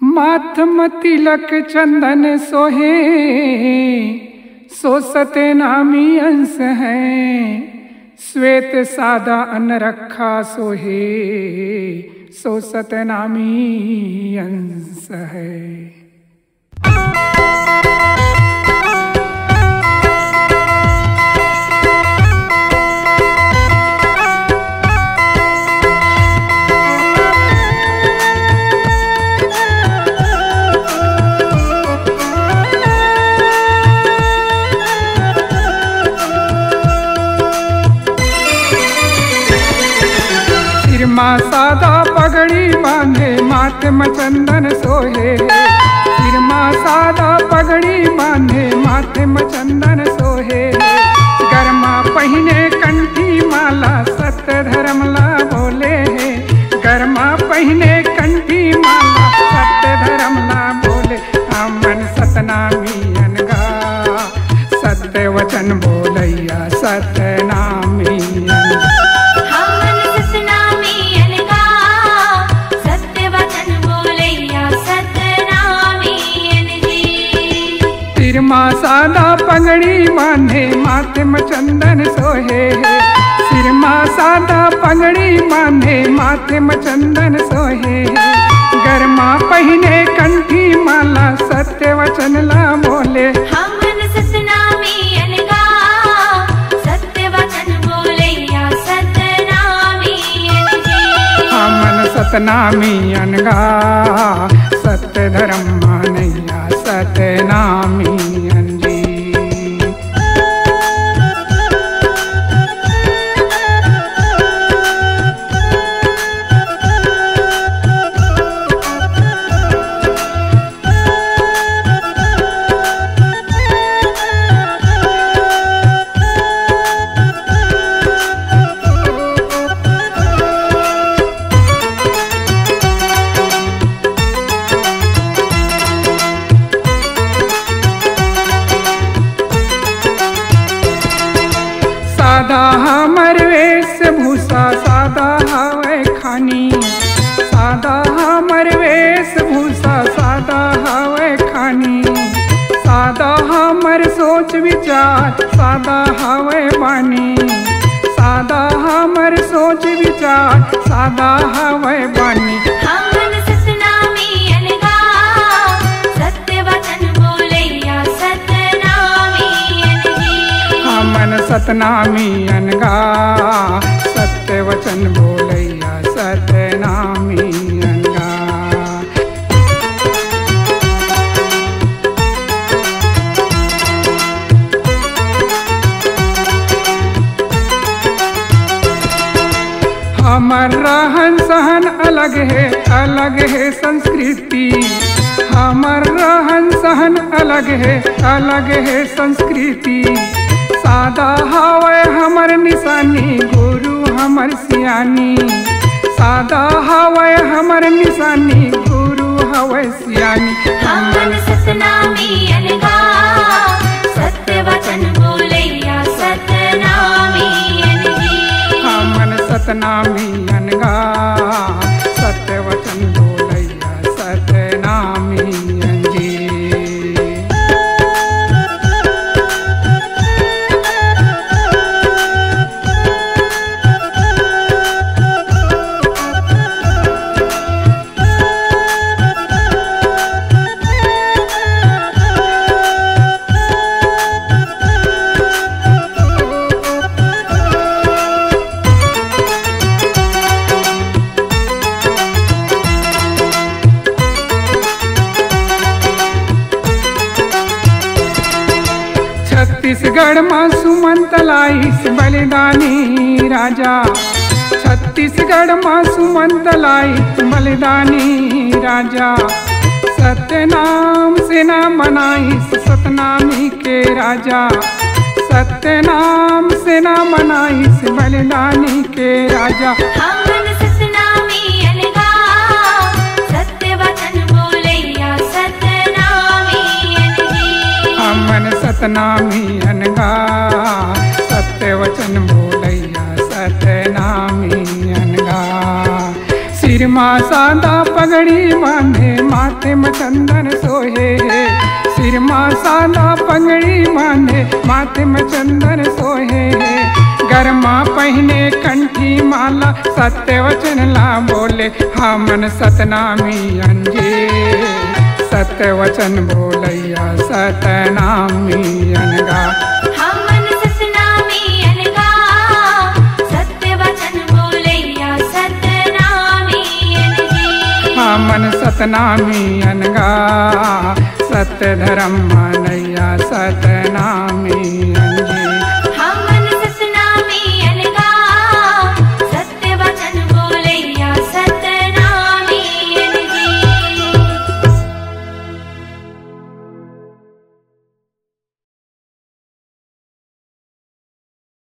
माथम तिलक चंदन सोहे, सो सतनामी अंश है। श्वेत सादा अन्न रखा सोहे, सो सतनामी अंश है। सिरमा सादा पगड़ी बांधे, माथे में चंदन सोहे। सिरमा सादा पगड़ी बांधे, माथे में चंदन सोहे। गरमा पहिने कंठी माला, सत्य धर्मला बोले। गरमा पहिने कंठी माला, सत्य धर्मला बोले। अमन सतनामी अनगा, सत्य वचन बोलैया सतनामी अनगा। सिरमा सादा पगड़ी बांधे, माथे में चंदन सोहे। सिरमा सादा पगड़ी बांधे, माथे में चंदन सोहे। गरमा पहिने कंठी माला, सत्य वचन ला बोले। हमन सतनामी अनगा, सत्य वचन बोलैया सतनामी अनजी। हमन सतनामी अनगा, सत्य धर्म मानैया सतनामी अंजी। सादा हमर वेशभूषा, सादा हवे खानी। सादा हमर वेशभूषा, सादा हवे खानी। सादा हमर सोच विचार, सादा हवे बानी। सादा हमर सोच विचार, सादा हवे बानी। हमन सतनामी अनगा, सत्य वचन बोलैया सतनामी अनजी। हमन सतनामी अनगा, सत्य वचन बोलैया सतनामी अनगा। हमर रहन सहन अलग है संस्कृति। हमर रहन सहन अलग है संस्कृति। सादा हवे हमर निशानी, गुरु हमर सियानी। सादा हवे हमर निशानी, गुरु हवे सियानी। हमन सतनामी अनगा, सत्य वचन बोलैया सतनामी अनजी। हमन सतनामी अनगा, सत्य वचन बोलैया सतनामी अंजी। छत्तीसगढ़ में सुमंत लाइस बलिदानी राजा। छत्तीसगढ़ में सुमंत लाइस बलिदानी राजा। सत्यनाम से नाम बनाइस, सतनामी के राजा। सत्यनाम से नाम बनाइस, बलिदानी के राजा। हमन सतनामी अनगा, सत्य वचन बोलैया सतनामी अनजी। हमन सतनामी अनगा, सत्य वचन बोलैया सतनामी अनगा। सिर माँ सादा पगड़ी बांधे माथे में चंदन सोहे है। सिर माँ सादा पगड़ी बांधे माथे में चंदन सोहे है। गरमा पहने कंठी माला सत्य वचन ला बोले हमन सतनामी अंजे। सत्य वचन बोलैया सतनामी अनगा। हमन सतनामी अनगा सत्य वचन बोलैया सतनामी अनजी। हमन सतनामी अनगा सत्य धर्म मनैया सतनामी